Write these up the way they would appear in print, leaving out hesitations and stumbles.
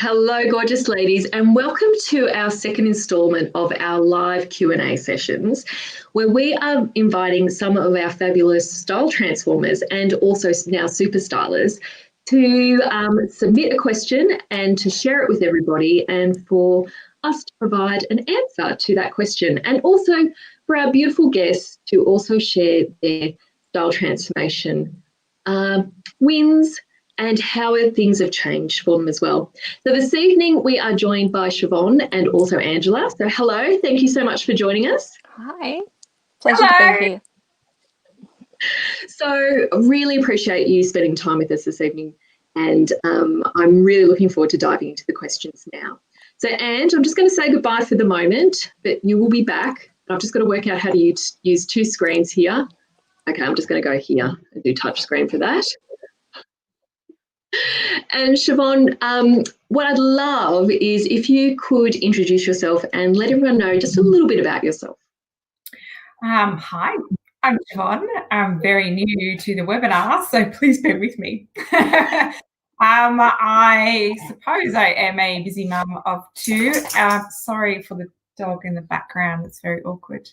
Hello, gorgeous ladies, and welcome to our second instalment of our live Q&A sessions, where we are inviting some of our fabulous style transformers and also now super stylers to submit a question and to share it with everybody, and for us to provide an answer to that question, and also for our beautiful guests to also share their style transformation wins and how things have changed for them as well. So this evening we are joined by Siobhan and also Angela. So hello, thank you so much for joining us. Hi, pleasure to be here. So really appreciate you spending time with us this evening, and I'm really looking forward to diving into the questions now. So Ange, I'm just going to say goodbye for the moment, but you will be back. I've just got to work out how to use two screens here. Okay, I'm just going to go here and do touch screen for that. And Siobhan, what I'd love is if you could introduce yourself and let everyone know just a little bit about yourself. Hi, I'm Siobhan. I'm very new to the webinar, so please bear with me. I suppose I am a busy mum of two. Sorry for the dog in the background, it's very awkward.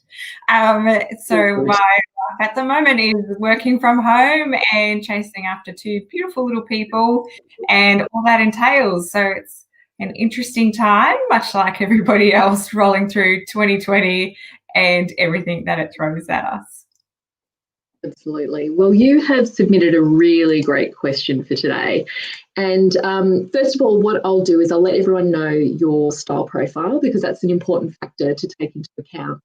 So my life at the moment is working from home and chasing after two beautiful little people and all that entails. So it's an interesting time, much like everybody else rolling through 2020 and everything that it throws at us. Absolutely. Well, you have submitted a really great question for today. And first of all, what I'll do is I'll let everyone know your style profile, because that's an important factor to take into account.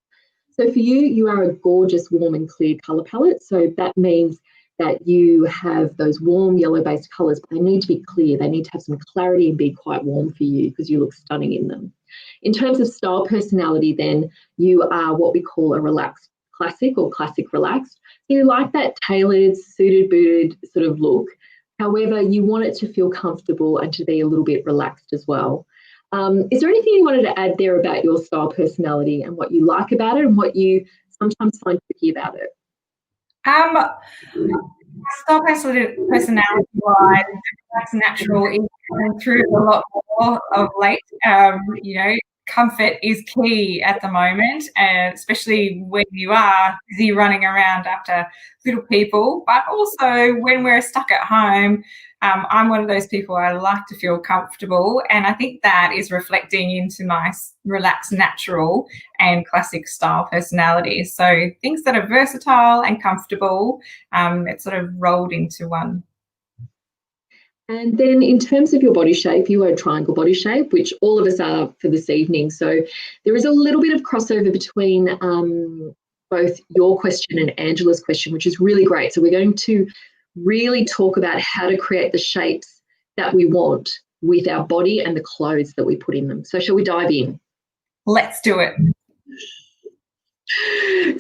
So for you, you are a gorgeous, warm and clear colour palette. So that means that you have those warm yellow-based colours, but they need to be clear. They need to have some clarity and be quite warm for you because you look stunning in them. In terms of style personality, then, you are what we call a relaxed classic or classic relaxed. You like that tailored, suited, booted sort of look. However, you want it to feel comfortable and to be a little bit relaxed as well. Is there anything you wanted to add there about your style personality and what you like about it and what you sometimes find tricky about it? Style personality-wise, that's natural. Is coming through a lot more of late. Comfort is key at the moment, especially when you are busy running around after little people, but also when we're stuck at home. I'm one of those people, I like to feel comfortable, and I think that is reflecting into my relaxed, natural and classic style personality. So things that are versatile and comfortable, it's sort of rolled into one. And then in terms of your body shape, you are a triangle body shape, which all of us are for this evening. So there is a little bit of crossover between both your question and Angela's question, which is really great. So we're going to really talk about how to create the shapes that we want with our body and the clothes that we put in them. So shall we dive in? Let's do it.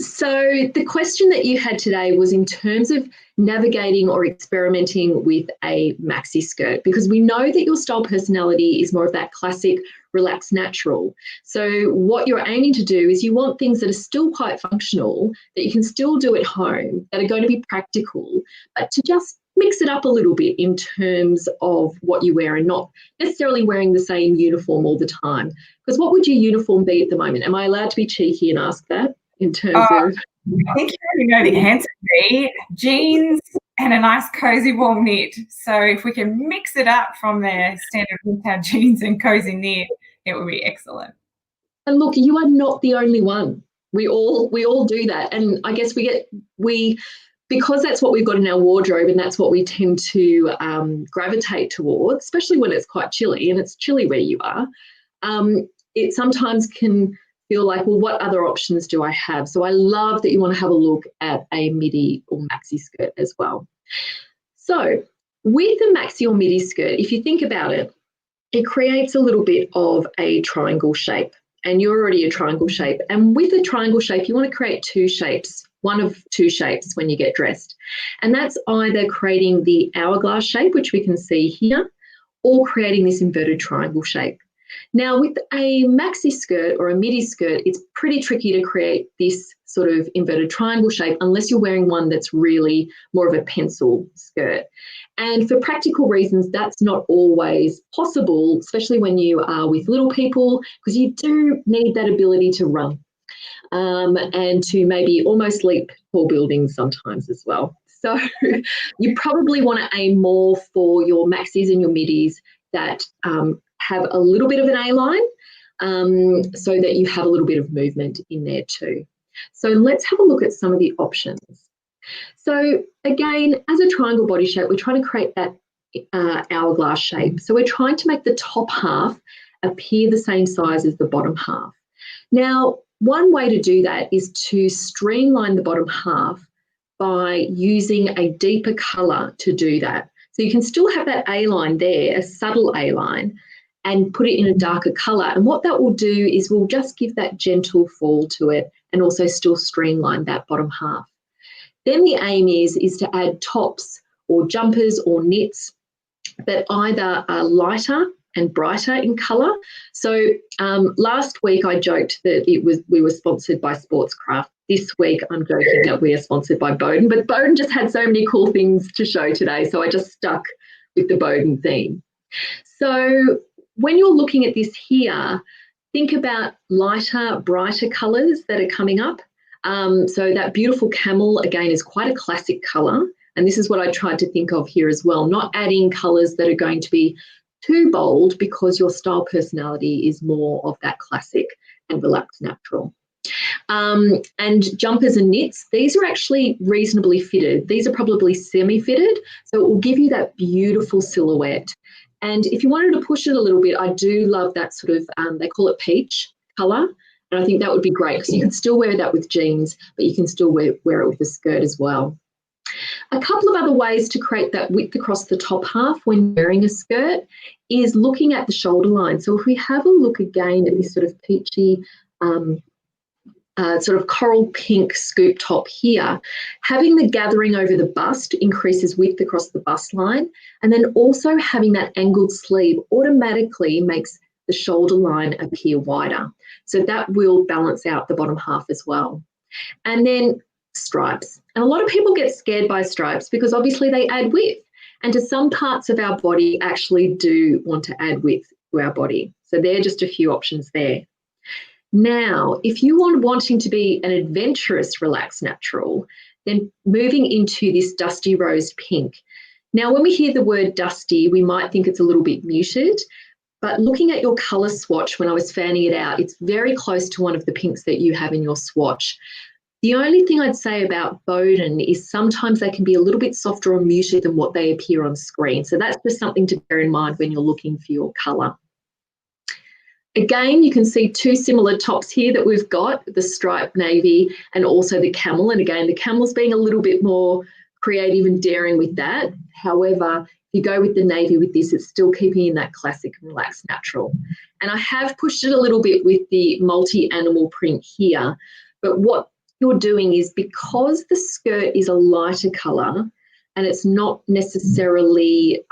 So the question that you had today was in terms of navigating or experimenting with a maxi skirt, because we know that your style personality is more of that classic, relaxed, natural. So what you're aiming to do is you want things that are still quite functional, that you can still do at home, that are going to be practical, but to just mix it up a little bit in terms of what you wear and not necessarily wearing the same uniform all the time. Because what would your uniform be at the moment? Am I allowed to be cheeky and ask that in terms of? I think you already know the answer, Dee. Jeans and a nice cozy warm knit. So if we can mix it up from the standard winter jeans and cozy knit, it would be excellent. And look, you are not the only one. We all do that. And I guess because that's what we've got in our wardrobe and that's what we tend to gravitate towards, especially when it's quite chilly, and it's chilly where you are, it sometimes can feel like, well, what other options do I have? So I love that you want to have a look at a midi or maxi skirt as well. So with a maxi or midi skirt, if you think about it, it creates a little bit of a triangle shape, and you're already a triangle shape. And with a triangle shape, you want to create two shapes, one of two shapes when you get dressed. And that's either creating the hourglass shape, which we can see here, or creating this inverted triangle shape. Now, with a maxi skirt or a midi skirt, it's pretty tricky to create this sort of inverted triangle shape unless you're wearing one that's really more of a pencil skirt. And for practical reasons, that's not always possible, especially when you are with little people, because you do need that ability to run and to maybe almost leap tall buildings sometimes as well. So you probably want to aim more for your maxis and your midis that have a little bit of an A-line so that you have a little bit of movement in there too. So let's have a look at some of the options. So again, as a triangle body shape, we're trying to create that hourglass shape. So we're trying to make the top half appear the same size as the bottom half. Now, one way to do that is to streamline the bottom half by using a deeper colour to do that. So you can still have that A-line there, a subtle A-line, and put it in a darker colour. And what that will do is we'll just give that gentle fall to it and also still streamline that bottom half. Then the aim is to add tops or jumpers or knits that either are lighter and brighter in colour. So last week I joked that we were sponsored by Sportscraft. This week I'm joking that we are sponsored by Bowden, but Bowden just had so many cool things to show today, so I just stuck with the Bowden theme. So when you're looking at this here, think about lighter, brighter colours that are coming up. So that beautiful camel, again, is quite a classic colour. And this is what I tried to think of here as well, not adding colours that are going to be too bold because your style personality is more of that classic and relaxed natural. And jumpers and knits, these are actually reasonably fitted. These are probably semi-fitted, so it will give you that beautiful silhouette. And if you wanted to push it a little bit, I do love that sort of, they call it peach colour. And I think that would be great because you can still wear that with jeans, but you can still wear it with a skirt as well. A couple of other ways to create that width across the top half when wearing a skirt is looking at the shoulder line. So if we have a look again at this sort of peachy, sort of coral pink scoop top here, having the gathering over the bust increases width across the bust line, and then also having that angled sleeve automatically makes the shoulder line appear wider. So that will balance out the bottom half as well. And then stripes. And a lot of people get scared by stripes because obviously they add width. And to some parts of our body actually do want to add width to our body. So there are just a few options there. Now, if you are wanting to be an adventurous, relaxed natural, then moving into this dusty rose pink. Now, when we hear the word dusty, we might think it's a little bit muted, but looking at your colour swatch when I was fanning it out, it's very close to one of the pinks that you have in your swatch. The only thing I'd say about Bowden is sometimes they can be a little bit softer or muted than what they appear on screen. So that's just something to bear in mind when you're looking for your colour. Again, you can see two similar tops here that we've got, the striped navy and also the camel. And again, the camel's being a little bit more creative and daring with that. However, if you go with the navy with this, it's still keeping in that classic and relaxed natural. And I have pushed it a little bit with the multi-animal print here. But what you're doing is because the skirt is a lighter colour and it's not necessarily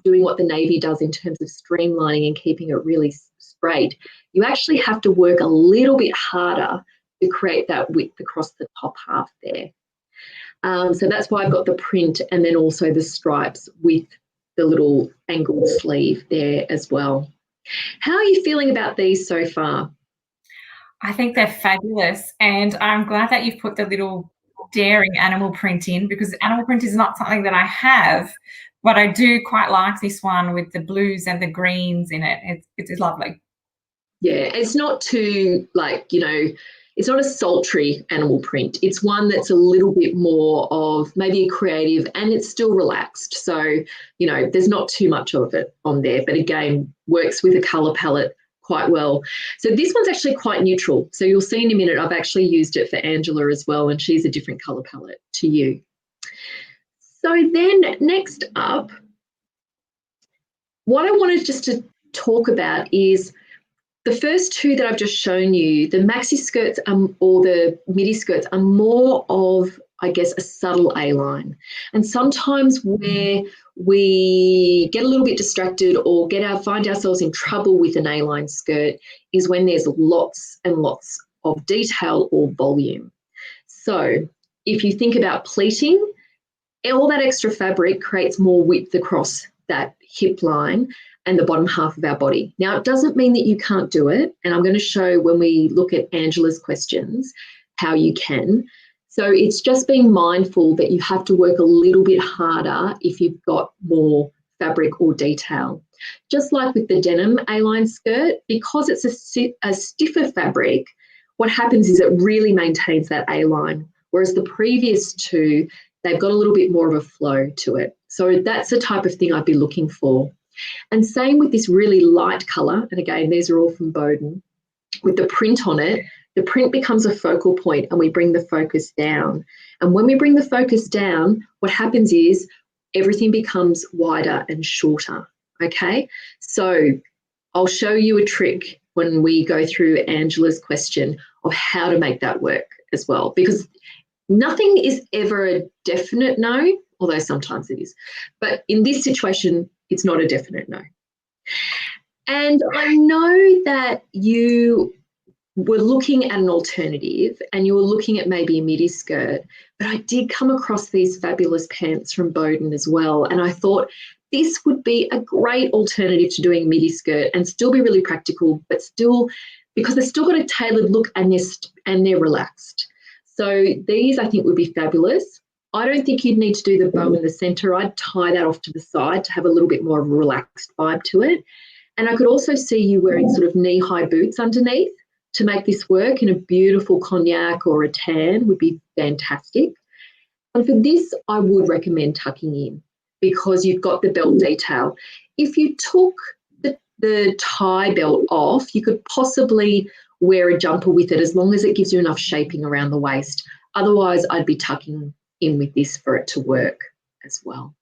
doing what the navy does in terms of streamlining and keeping it really straight, you actually have to work a little bit harder to create that width across the top half there. So that's why I've got the print and then also the stripes with the little angled sleeve there as well. How are you feeling about these so far? I think they're fabulous, and I'm glad that you've put the little daring animal print in, because animal print is not something that I have, but I do quite like this one with the blues and the greens in it. It's lovely. Yeah, it's not too, like, you know, it's not a sultry animal print. It's one that's a little bit more of maybe a creative, and it's still relaxed. So, you know, there's not too much of it on there, but again, works with a colour palette quite well. So this one's actually quite neutral. So you'll see in a minute, I've actually used it for Angela as well, and she's a different colour palette to you. So then next up, what I wanted just to talk about is the first two that I've just shown you. The maxi skirts or the midi skirts are more of I guess, a subtle A-line. And sometimes where we get a little bit distracted or find ourselves in trouble with an A-line skirt is when there's lots and lots of detail or volume. So if you think about pleating, all that extra fabric creates more width across that hip line and the bottom half of our body. Now, it doesn't mean that you can't do it, and I'm going to show when we look at Angela's questions how you can. So it's just being mindful that you have to work a little bit harder if you've got more fabric or detail. Just like with the denim A-line skirt, because it's a stiffer fabric, what happens is it really maintains that A-line, whereas the previous two, they've got a little bit more of a flow to it. So that's the type of thing I'd be looking for. And same with this really light colour, and again, these are all from Bowden, with the print on it, the print becomes a focal point and we bring the focus down. And when we bring the focus down, what happens is everything becomes wider and shorter, okay? So I'll show you a trick when we go through Angela's question of how to make that work as well, because nothing is ever a definite no, although sometimes it is. But in this situation, it's not a definite no. And I know that you were looking at an alternative and you were looking at maybe a midi skirt, but I did come across these fabulous pants from Bowden as well. And I thought this would be a great alternative to doing a midi skirt and still be really practical, but still, because they've still got a tailored look and they're relaxed. So these I think would be fabulous. I don't think you'd need to do the bow in the centre. I'd tie that off to the side to have a little bit more of a relaxed vibe to it. And I could also see you wearing sort of knee-high boots underneath to make this work in a beautiful cognac or a tan would be fantastic. And for this, I would recommend tucking in because you've got the belt detail. If you took the tie belt off, you could possibly wear a jumper with it as long as it gives you enough shaping around the waist. Otherwise, I'd be tucking in with this for it to work as well.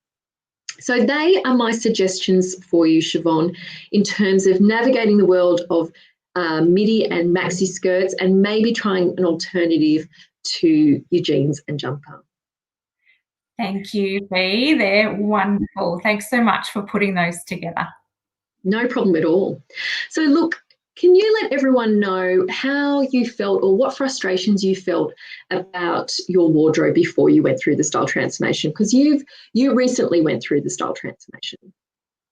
So they are my suggestions for you, Siobhan, in terms of navigating the world of midi and maxi skirts and maybe trying an alternative to your jeans and jumper. Thank you, Bea. They're wonderful. Thanks so much for putting those together. No problem at all. So look, can you let everyone know how you felt or what frustrations you felt about your wardrobe before you went through the style transformation? Because you recently went through the style transformation.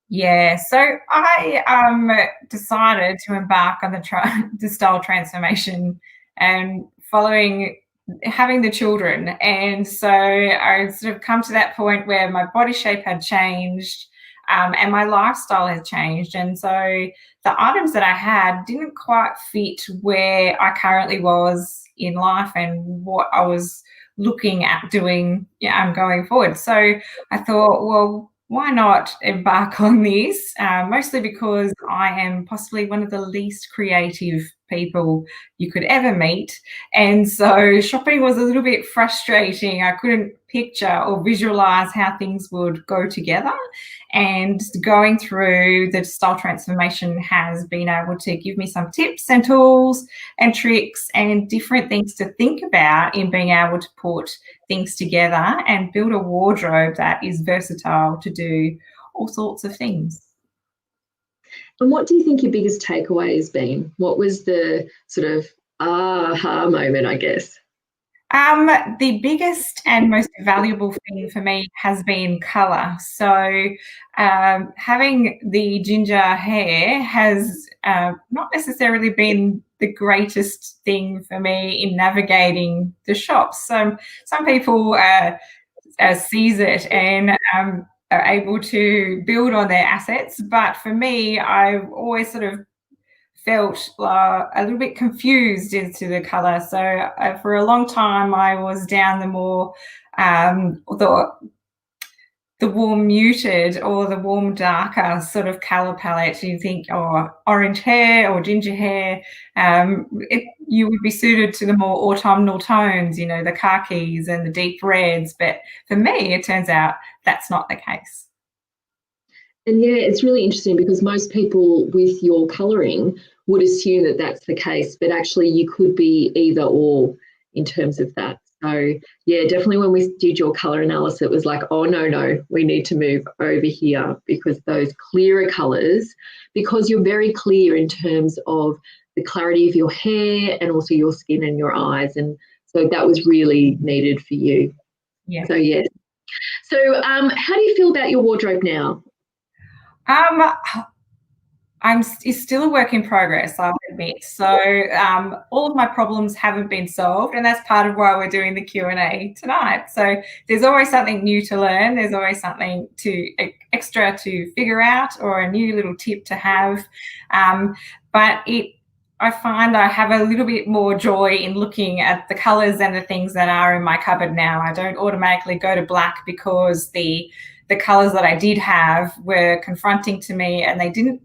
Yeah, so I decided to embark on the style transformation and having the children. And so I sort of come to that point where my body shape had changed and my lifestyle has changed. And so the items that I had didn't quite fit where I currently was in life and what I was looking at doing going forward. So I thought, well, why not embark on this? Mostly because I am possibly one of the least creative people you could ever meet. And so shopping was a little bit frustrating. I couldn't picture or visualize how things would go together. And going through the style transformation has been able to give me some tips and tools and tricks and different things to think about in being able to put things together and build a wardrobe that is versatile to do all sorts of things. And what do you think your biggest takeaway has been? What was the sort of aha moment, I guess? The biggest and most valuable thing for me has been colour. So having the ginger hair has not necessarily been the greatest thing for me in navigating the shops. Some people seize it and are able to build on their assets. But for me, I've always sort of felt a little bit confused into the colour. So for a long time, I was down the more the warm muted or the warm darker sort of colour palette. You think, oh, orange hair or ginger hair, you would be suited to the more autumnal tones, you know, the khakis and the deep reds. But for me, it turns out that's not the case. And yeah, it's really interesting because most people with your colouring would assume that that's the case, but actually you could be either or. in terms of that. So yeah, definitely when we did your colour analysis, it was like, oh no, we need to move over here, because those clearer colours, because you're very clear in terms of the clarity of your hair and also your skin and your eyes. And so that was really needed for you. Yeah. So yeah. So how do you feel about your wardrobe now? It's still a work in progress, I'll admit. So all of my problems haven't been solved, and that's part of why we're doing the Q&A tonight. So there's always something new to learn. There's always something extra to figure out, or a new little tip to have. But I find I have a little bit more joy in looking at the colours and the things that are in my cupboard now. I don't automatically go to black because the colours that I did have were confronting to me, and I didn't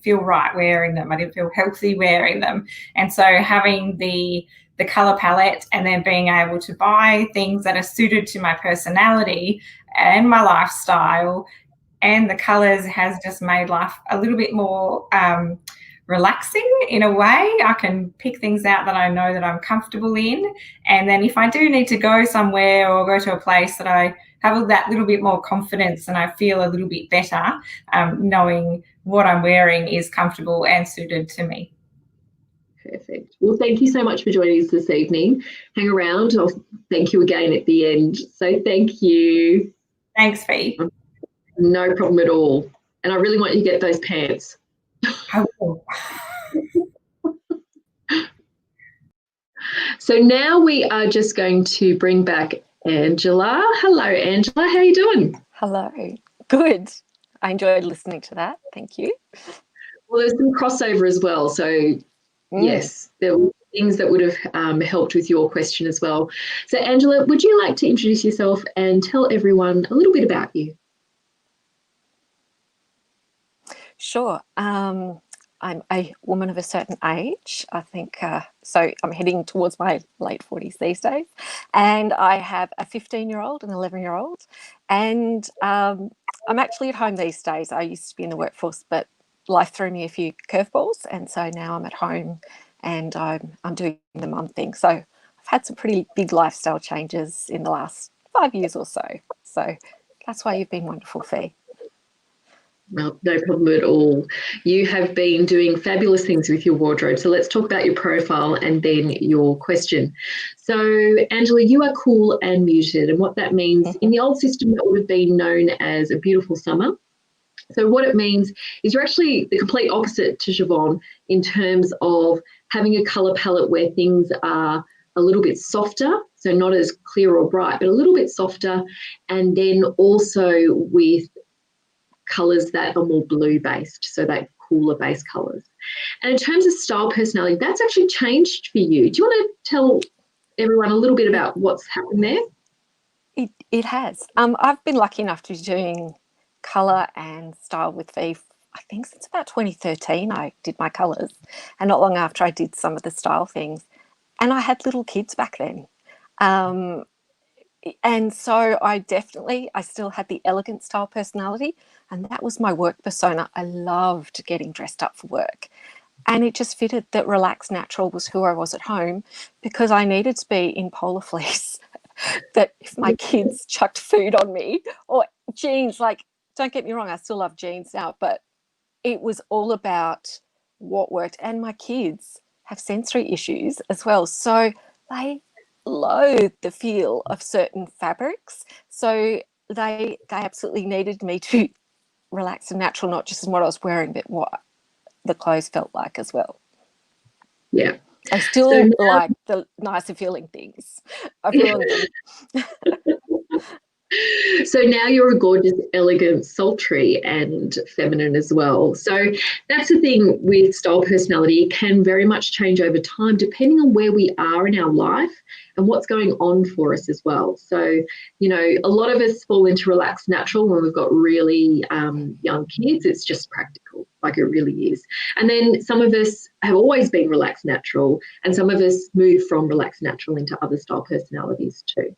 feel right wearing them. I didn't feel healthy wearing them. And so having the colour palette, and then being able to buy things that are suited to my personality and my lifestyle and the colours has just made life a little bit more relaxing in a way. I can pick things out that I know that I'm comfortable in. And then if I do need to go somewhere or go to a place, that I have that little bit more confidence and I feel a little bit better, knowing what I'm wearing is comfortable and suited to me. Perfect. Well, thank you so much for joining us this evening. Hang around. I'll thank you again at the end. So thank you. Thanks, Fee. No problem at all. And I really want you to get those pants. I will. So now we are just going to bring back Angela. Hello, Angela. How are you doing? Hello. Good. I enjoyed listening to that. Thank you. Well, there's some crossover as well. So yes, there were things that would have helped with your question as well. So Angela, would you like to introduce yourself and tell everyone a little bit about you? Sure. I'm a woman of a certain age, I think. So I'm heading towards my late 40s these days. And I have a 15-year-old and an 11-year-old. And I'm actually at home these days. I used to be in the workforce, but life threw me a few curveballs. And so now I'm at home and I'm doing the mum thing. So I've had some pretty big lifestyle changes in the last 5 years or so. So that's why you've been wonderful, Fee. Well, no problem at all. You have been doing fabulous things with your wardrobe. So let's talk about your profile and then your question. So, Angela, you are cool and muted. And what that means, in the old system, that would have been known as a beautiful summer. So what it means is you're actually the complete opposite to Siobhan in terms of having a colour palette where things are a little bit softer, so not as clear or bright, but a little bit softer, and then also with colours that are more blue based, so that cooler base colours. And in terms of style personality, that's actually changed for you. Do you want to tell everyone a little bit about what's happened there? It has. I've been lucky enough to be doing colour and style with Fee, I think since about 2013 I did my colours, and not long after I did some of the style things. And I had little kids back then. And so I still had the elegant style personality, and that was my work persona. I loved getting dressed up for work. And it just fitted that relaxed natural was who I was at home, because I needed to be in polar fleece. That if my kids chucked food on me, or jeans, like, don't get me wrong, I still love jeans now, but it was all about what worked. And my kids have sensory issues as well. So they loathe the feel of certain fabrics. So they absolutely needed me to relax and natural, not just in what I was wearing, but what the clothes felt like as well. Yeah. I still like the nicer feeling things. I've ruined them. So now you're a gorgeous, elegant, sultry and feminine as well. So that's the thing with style personality. It can very much change over time depending on where we are in our life and what's going on for us as well. So, you know, a lot of us fall into relaxed natural when we've got really young kids. It's just practical, like it really is. And then some of us have always been relaxed natural, and some of us move from relaxed natural into other style personalities too.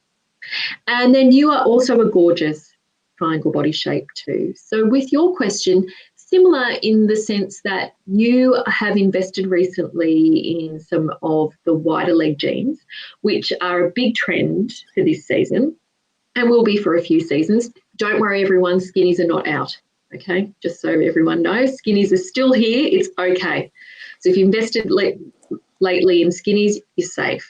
And then you are also a gorgeous triangle body shape too. So with your question, similar in the sense that you have invested recently in some of the wider leg jeans, which are a big trend for this season and will be for a few seasons. Don't worry, everyone, skinnies are not out, okay? Just so everyone knows, skinnies are still here. It's okay. So if you invested lately in skinnies, you're safe.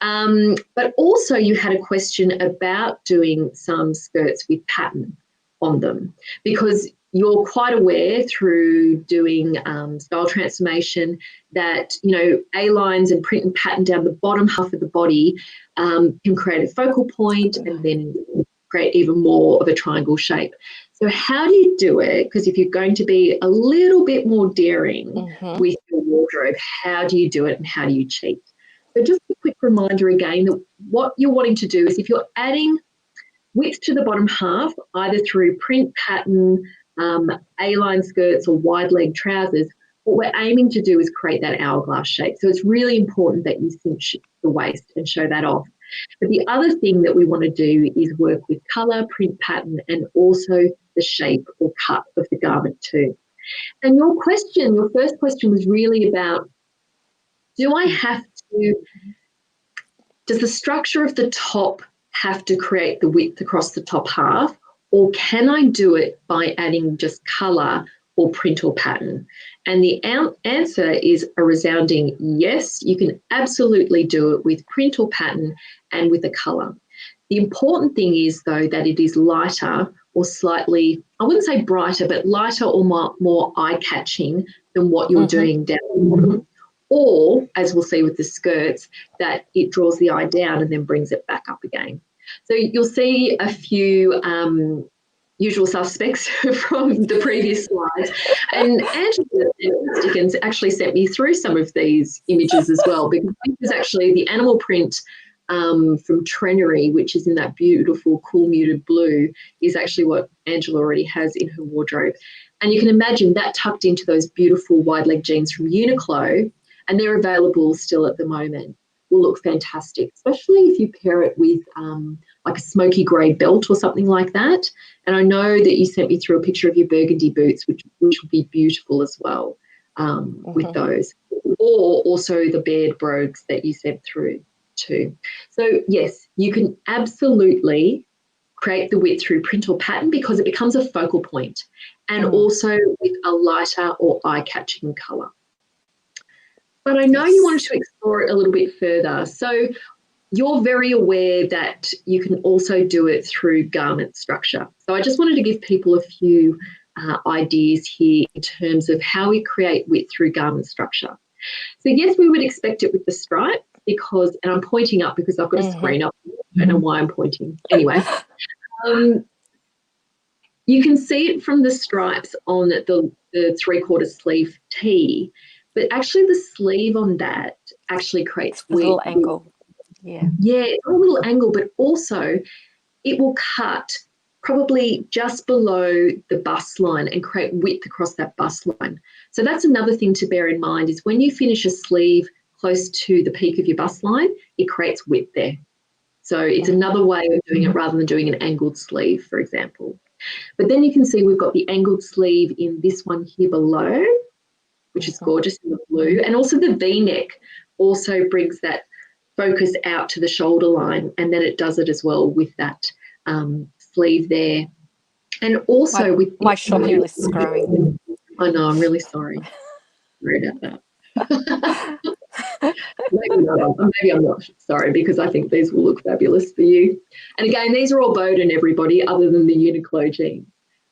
But also you had a question about doing some skirts with pattern on them, because you're quite aware through doing style transformation that, you know, A-lines and print and pattern down the bottom half of the body can create a focal point and then create even more of a triangle shape. So how do you do it? Because if you're going to be a little bit more daring with your wardrobe, how do you do it and how do you cheat? So just a quick reminder again that what you're wanting to do is, if you're adding width to the bottom half, either through print pattern, A-line skirts or wide leg trousers, what we're aiming to do is create that hourglass shape. So it's really important that you cinch the waist and show that off. But the other thing that we want to do is work with colour, print pattern, and also the shape or cut of the garment too. And your first question was really about, does the structure of the top have to create the width across the top half, or can I do it by adding just colour or print or pattern? And the answer is a resounding yes. You can absolutely do it with print or pattern and with a colour. The important thing is, though, that it is lighter or slightly, I wouldn't say brighter, but lighter or more eye-catching than what you're doing down the bottom. Or, as we'll see with the skirts, that it draws the eye down and then brings it back up again. So you'll see a few usual suspects from the previous slides. And Angela Stickens actually sent me through some of these images as well, because this is actually the animal print from Trenery, which is in that beautiful cool muted blue, is actually what Angela already has in her wardrobe. And you can imagine that tucked into those beautiful wide leg jeans from Uniqlo, and they're available still at the moment, will look fantastic, especially if you pair it with like a smoky grey belt or something like that. And I know that you sent me through a picture of your burgundy boots, which would be beautiful as well with those. Or also the bared brogues that you sent through too. So yes, you can absolutely create the width through print or pattern because it becomes a focal point, and also with a lighter or eye-catching colour. But I know you wanted to explore it a little bit further. So you're very aware that you can also do it through garment structure. So I just wanted to give people a few ideas here in terms of how we create width through garment structure. So yes, we would expect it with the stripe because, and I'm pointing up because I've got a screen up. I don't know why I'm pointing. Anyway, you can see it from the stripes on the 3/4 sleeve tee. But actually the sleeve on that actually creates a little angle. Yeah, a little angle, but also it will cut probably just below the bust line and create width across that bust line. So that's another thing to bear in mind, is when you finish a sleeve close to the peak of your bust line, it creates width there. So it's another way of doing it rather than doing an angled sleeve, for example. But then you can see we've got the angled sleeve in this one here below, which is gorgeous in the blue. And also the V-neck also brings that focus out to the shoulder line, and then it does it as well with that sleeve there. And also with my shopping list is growing. I know, I'm really sorry. Sorry about that. Maybe I'm not sorry, because I think these will look fabulous for you. And again, these are all Bowden, everybody, other than the Uniqlo jeans.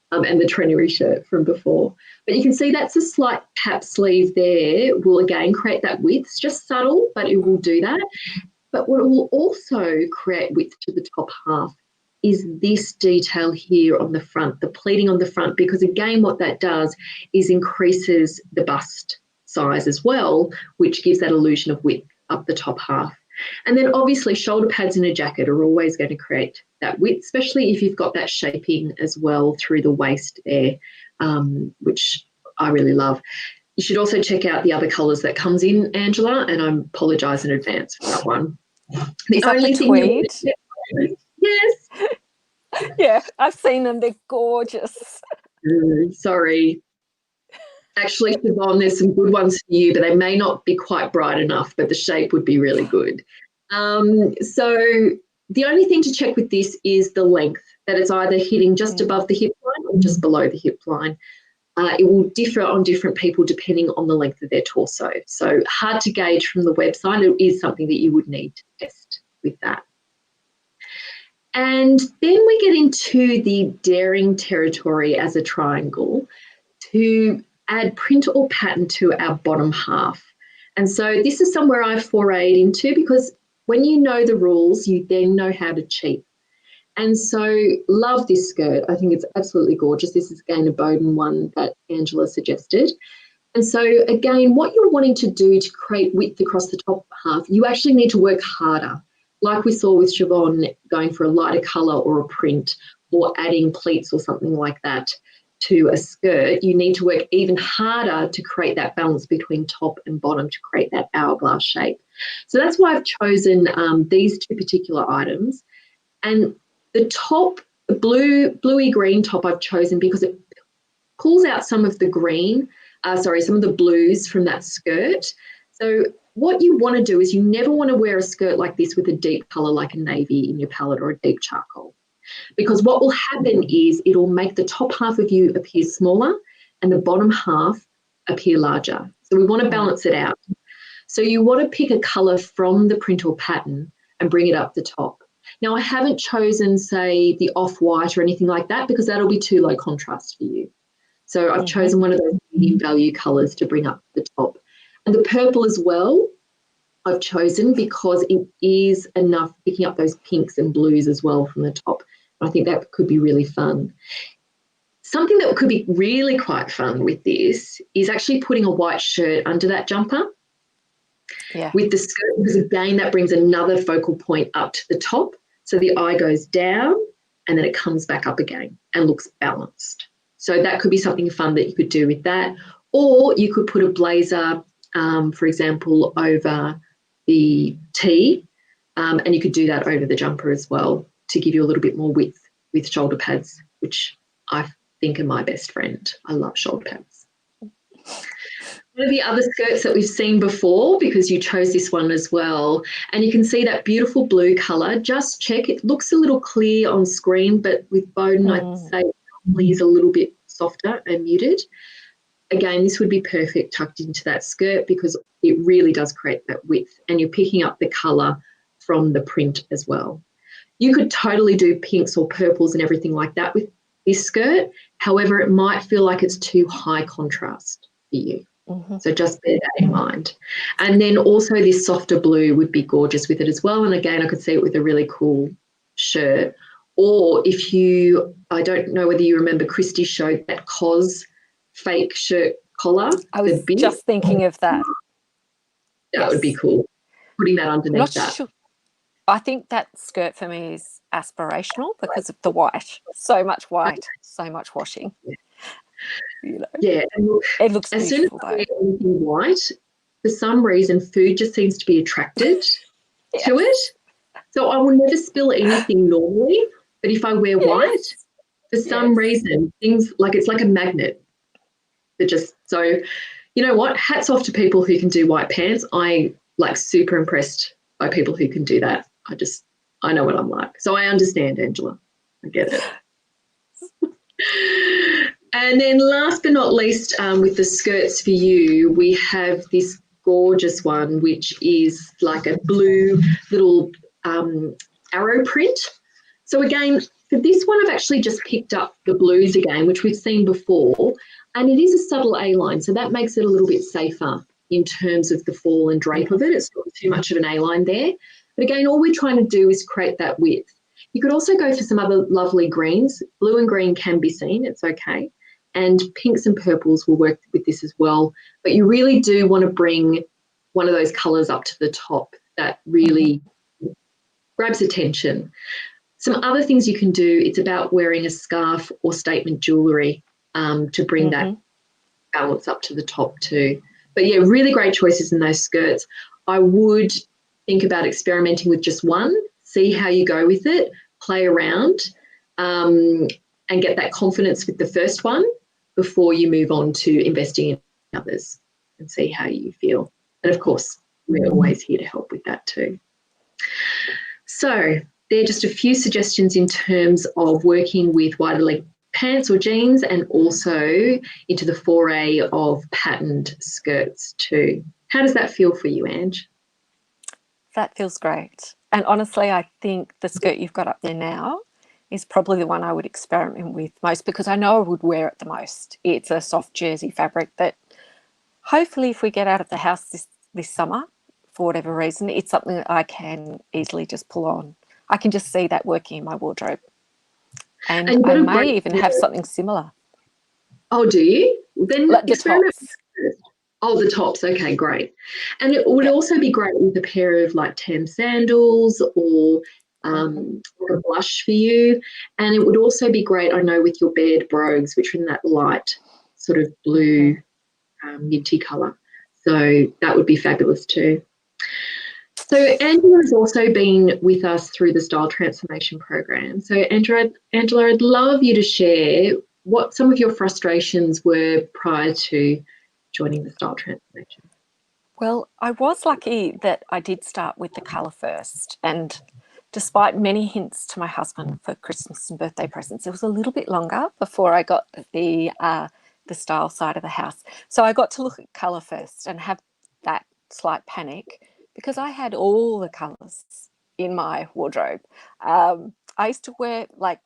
And the Trenery shirt from before. But you can see that's a slight cap sleeve there. Will again create that width. It's just subtle, but it will do that. But what it will also create width to the top half is this detail here on the front, the pleating on the front, because again what that does is increases the bust size as well, which gives that illusion of width up the top half. And then obviously shoulder pads in a jacket are always going to create that width, especially if you've got that shaping as well through the waist there, which I really love. You should also check out the other colours that comes in, Angela, and I apologise in advance for that one. Is that the tweed? Yes. Yeah, I've seen them. They're gorgeous. Sorry. Actually, Siobhan, there's some good ones for you, but they may not be quite bright enough, but the shape would be really good. So the only thing to check with this is the length, that it's either hitting just above the hip line or just below the hip line. It will differ on different people depending on the length of their torso. So hard to gauge from the website. It is something that you would need to test with that. And then we get into the daring territory as a triangle to add print or pattern to our bottom half. And so this is somewhere I forayed into, because when you know the rules, you then know how to cheat. And so love this skirt. I think it's absolutely gorgeous. This is again a Bowden one that Angela suggested. And so again, what you're wanting to do to create width across the top half, you actually need to work harder. Like we saw with Siobhan going for a lighter colour or a print or adding pleats or something like that to a skirt, you need to work even harder to create that balance between top and bottom to create that hourglass shape. So that's why I've chosen these two particular items. And the top, the bluey green top I've chosen because it pulls out some of the green, some of the blues from that skirt. So what you want to do is you never want to wear a skirt like this with a deep colour like a navy in your palette or a deep charcoal, because what will happen is it'll make the top half of you appear smaller and the bottom half appear larger. So we want to balance it out. So you want to pick a colour from the print or pattern and bring it up the top. Now, I haven't chosen, say, the off-white or anything like that because that'll be too low contrast for you. So I've chosen one of those medium value colours to bring up the top. And the purple as well, I've chosen because it is enough picking up those pinks and blues as well from the top. I think that could be really fun. Something that could be really quite fun with this is actually putting a white shirt under that jumper with the skirt, because again, that brings another focal point up to the top. So the eye goes down and then it comes back up again and looks balanced. So that could be something fun that you could do with that. Or you could put a blazer, for example, over the tee, and you could do that over the jumper as well to give you a little bit more width with shoulder pads, which I think are my best friend. I love shoulder pads. One of the other skirts that we've seen before, because you chose this one as well, and you can see that beautiful blue colour. Just check, it looks a little clear on screen, but with Bowden, I'd say it probably is a little bit softer and muted. Again, this would be perfect tucked into that skirt because it really does create that width, and you're picking up the colour from the print as well. You could totally do pinks or purples and everything like that with this skirt. However, it might feel like it's too high contrast for you. So just bear that in mind. And then also this softer blue would be gorgeous with it as well. And again, I could see it with a really cool shirt. Or if you, I don't know whether you remember, Christy showed that COS fake shirt collar. I was just thinking of that. That would be cool. Putting that underneath that. Sure. I think that skirt for me is aspirational because of the white. So much white, so much washing. You know. Yeah, and look, it looks as soon as beautiful I wear anything white, for some reason, food just seems to be attracted to it. So I will never spill anything normally, but if I wear white, for some reason, things like it's like a magnet. That just, so you know what? Hats off to people who can do white pants. I like super impressed by people who can do that. I know what I'm like. So I understand, Angela. I get it. And then last but not least, with the skirts for you, we have this gorgeous one, which is like a blue little arrow print. So again, for this one, I've actually just picked up the blues again, which we've seen before, and it is a subtle A-line, so that makes it a little bit safer in terms of the fall and drape of it. It's not too much of an A-line there. But again, all we're trying to do is create that width. You could also go for some other lovely greens. Blue and green can be seen, it's okay. And pinks and purples will work with this as well. But you really do want to bring one of those colours up to the top that really grabs attention. Some other things you can do, it's about wearing a scarf or statement jewellery to bring that balance up to the top too. But yeah, really great choices in those skirts. I would think about experimenting with just one, see how you go with it, play around and get that confidence with the first one before you move on to investing in others and see how you feel. And of course, we're always here to help with that too. So there are just a few suggestions in terms of working with wider leg pants or jeans, and also into the foray of patterned skirts too. How does that feel for you, Ange? That feels great. And honestly, I think the skirt you've got up there now is probably the one I would experiment with most, because I know I would wear it the most. It's a soft jersey fabric that hopefully, if we get out of the house this summer, for whatever reason, it's something that I can easily just pull on. I can just see that working in my wardrobe. And I may even have something similar. Oh, do you? Then like the tops. Oh, the tops. Okay, great. And it would also be great with a pair of like tan sandals or a blush for you. And it would also be great, I know, with your bed brogues, which are in that light sort of blue minty colour. So that would be fabulous too. So Angela has also been with us through the Style Transformation Program. So Angela, I'd love you to share what some of your frustrations were prior to joining the Style Transformation. Well, I was lucky that I did start with the colour first, and despite many hints to my husband for Christmas and birthday presents, it was a little bit longer before I got the style side of the house. So I got to look at colour first and have that slight panic, because I had all the colours in my wardrobe. I used to wear like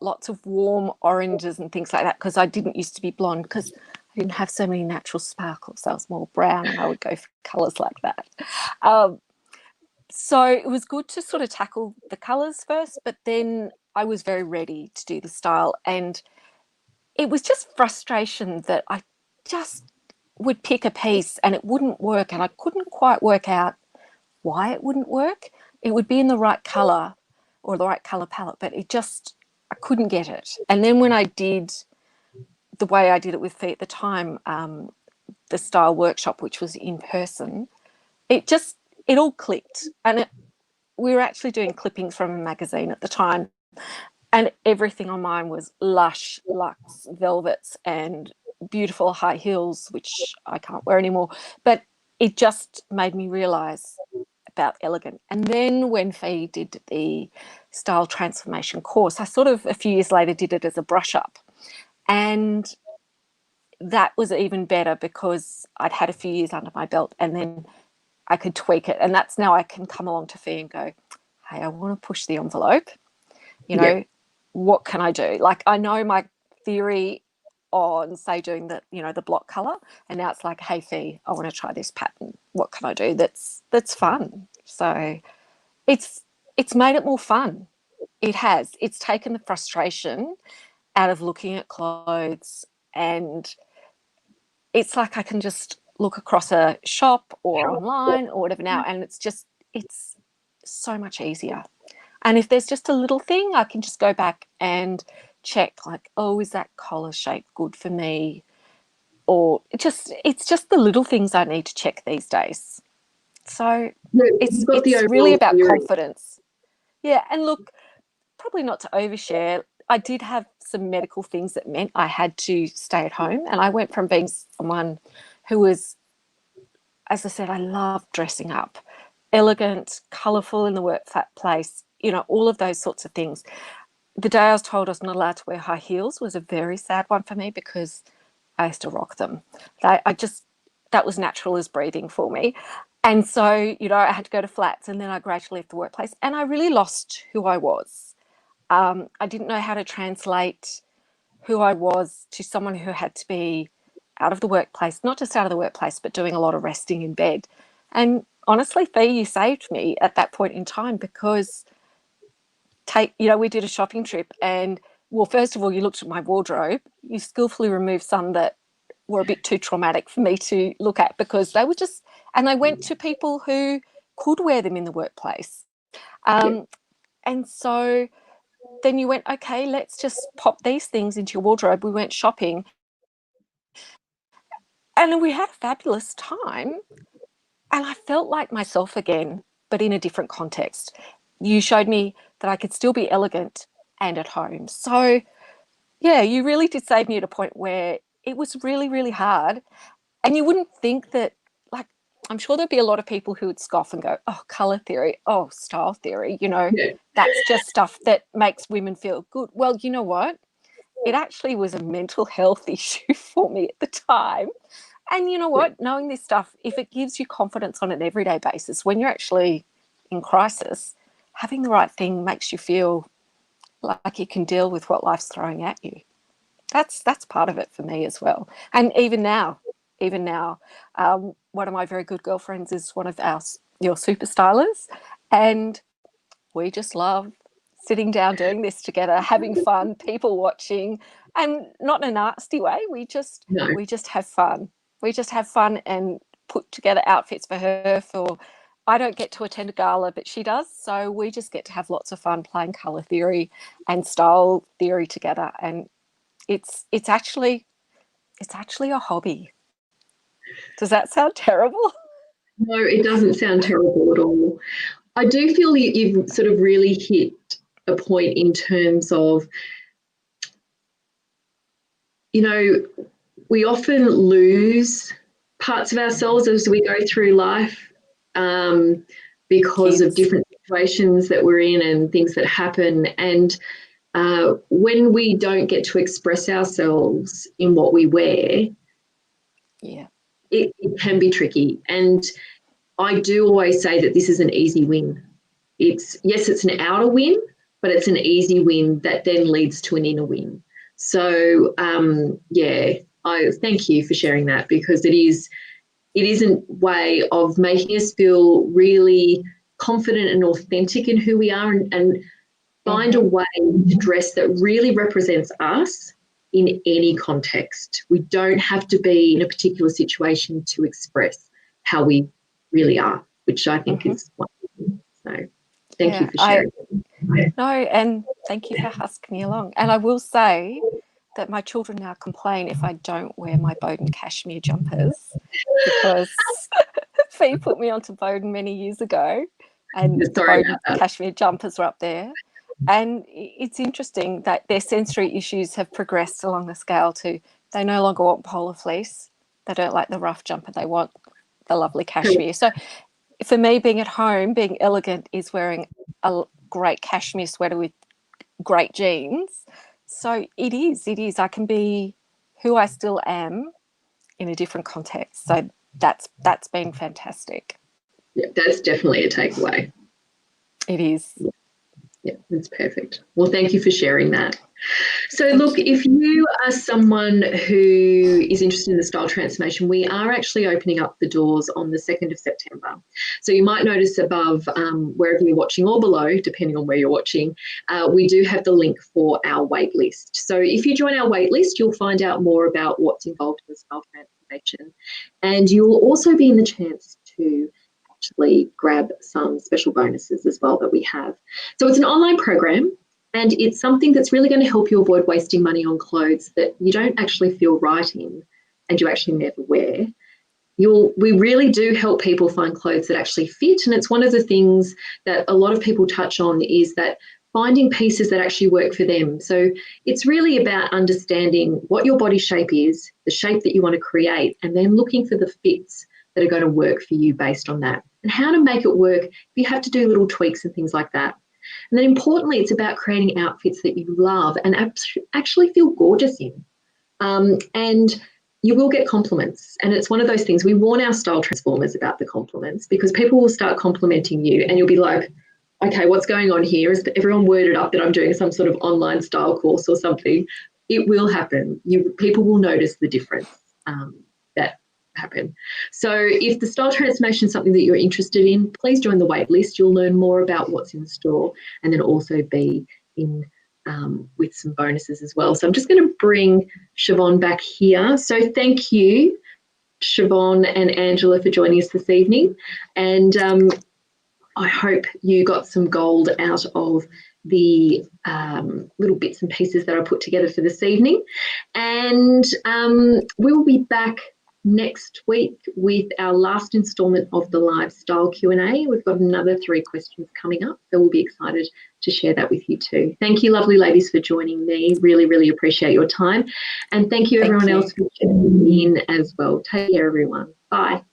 lots of warm oranges and things like that, because I didn't used to be blonde, because I didn't have so many natural sparkles. I was more brown, and I would go for colours like that. So it was good to sort of tackle the colours first, but then I was very ready to do the style. And it was just frustration that I just would pick a piece and it wouldn't work, and I couldn't quite work out why it wouldn't work. It would be in the right colour or the right colour palette, but I couldn't get it. And then when I did the way I did it with Fee at the time, the style workshop, which was in person, it all clicked. And we were actually doing clippings from a magazine at the time, and everything on mine was lush, luxe velvets and beautiful high heels, which I can't wear anymore. But it just made me realise about elegant. And then when Fee did the style transformation course, I sort of a few years later did it as a brush up. And that was even better, because I'd had a few years under my belt, and then I could tweak it. And that's now I can come along to Fee and go, hey, I want to push the envelope. What can I do? Like, I know my theory on, say, doing the block color, and now it's like, hey Fee, I want to try this pattern. What can I do that's fun? So it's made it more fun. It has. It's taken the frustration out of looking at clothes, and it's like I can just look across a shop or online or whatever now, and it's so much easier. And if there's just a little thing, I can just go back and check, like, oh, is that collar shape good for me? Or it's just the little things I need to check these days. So it's really about confidence. Yeah, and look, probably not to overshare, I did have some medical things that meant I had to stay at home. And I went from being someone who was, as I said, I love dressing up, elegant, colourful in the workplace, all of those sorts of things. The day I was told I was not allowed to wear high heels was a very sad one for me, because I used to rock them. That was natural as breathing for me. And so, I had to go to flats, and then I gradually left the workplace, and I really lost who I was. I didn't know how to translate who I was to someone who had to be out of the workplace, not just out of the workplace, but doing a lot of resting in bed. And honestly, Fee, you saved me at that point in time, because we did a shopping trip, and well, first of all, you looked at my wardrobe, you skillfully removed some that were a bit too traumatic for me to look at, because they were just, and I went to people who could wear them in the workplace. And so then you went, okay, let's just pop these things into your wardrobe. We went shopping, and we had a fabulous time, and I felt like myself again, but in a different context. You showed me that I could still be elegant and at home. So, yeah, you really did save me at a point where it was really, really hard. And you wouldn't think that, like, I'm sure there'd be a lot of people who would scoff and go, oh, colour theory, oh, style theory, you know, that's just stuff that makes women feel good. Well, you know what? It actually was a mental health issue for me at the time. And you know what? Knowing this stuff, if it gives you confidence on an everyday basis, when you're actually in crisis, having the right thing makes you feel like you can deal with what life's throwing at you. That's part of it for me as well. And even now, one of my very good girlfriends is one of your super stylers, and we just love sitting down doing this together, having fun, people watching, and not in a nasty way. We just have fun. We just have fun and put together outfits for her. I don't get to attend a gala, but she does. So we just get to have lots of fun playing colour theory and style theory together. And it's actually a hobby. Does that sound terrible? No, it doesn't sound terrible at all. I do feel you've sort of really hit a point in terms of, you know, we often lose parts of ourselves as we go through life because of different situations that we're in and things that happen. And when we don't get to express ourselves in what we wear, it can be tricky. And I do always say that this is an easy win. It's an outer win, but it's an easy win that then leads to an inner win. So, I thank you for sharing that, because it is a way of making us feel really confident and authentic in who we are, and find a way to dress that really represents us in any context. We don't have to be in a particular situation to express how we really are, which I think is wonderful. So thank you for sharing. And thank you for asking me along. And I will say that my children now complain if I don't wear my Bowden cashmere jumpers, because Fee put me onto Bowden many years ago, and the Bowden cashmere jumpers were up there. And it's interesting that their sensory issues have progressed along the scale to, they no longer want polar fleece. They don't like the rough jumper. They want the lovely cashmere. So for me, being at home, being elegant is wearing a great cashmere sweater with great jeans. So it is. I can be who I still am in a different context. So that's been fantastic. Yeah, that's definitely a takeaway. It is. Yeah, that's perfect. Well, thank you for sharing that. So look, if you are someone who is interested in the style transformation, we are actually opening up the doors on the 2nd of September. So you might notice above, wherever you're watching, or below, depending on where you're watching, we do have the link for our wait list. So if you join our wait list, you'll find out more about what's involved in the style transformation, and you'll also be in the chance to actually grab some special bonuses as well that we have. So it's an online program, and it's something that's really going to help you avoid wasting money on clothes that you don't actually feel right in and you actually never wear. We really do help people find clothes that actually fit, and it's one of the things that a lot of people touch on, is that finding pieces that actually work for them. So it's really about understanding what your body shape is, the shape that you want to create, and then looking for the fits that are going to work for you based on that, and how to make it work if you have to do little tweaks and things like that. And then importantly, it's about creating outfits that you love and actually feel gorgeous in. And you will get compliments. And it's one of those things, we warn our style transformers about the compliments, because people will start complimenting you and you'll be like, okay, what's going on here? Is everyone worded up that I'm doing some sort of online style course or something? It will happen. People will notice the difference that happen. So if the style transformation is something that you're interested in, please join the wait list. You'll learn more about what's in the store, and then also be in with some bonuses as well. So I'm just going to bring Siobhan back here. So thank you, Siobhan and Angela, for joining us this evening. And I hope you got some gold out of the little bits and pieces that I put together for this evening. And we will be back next week with our last instalment of the live style Q&A. We've got another 3 questions coming up, so we'll be excited to share that with you too. Thank you, lovely ladies, for joining me. Really, really appreciate your time. And thank you, everyone else, for tuning in as well. Take care, everyone. Bye.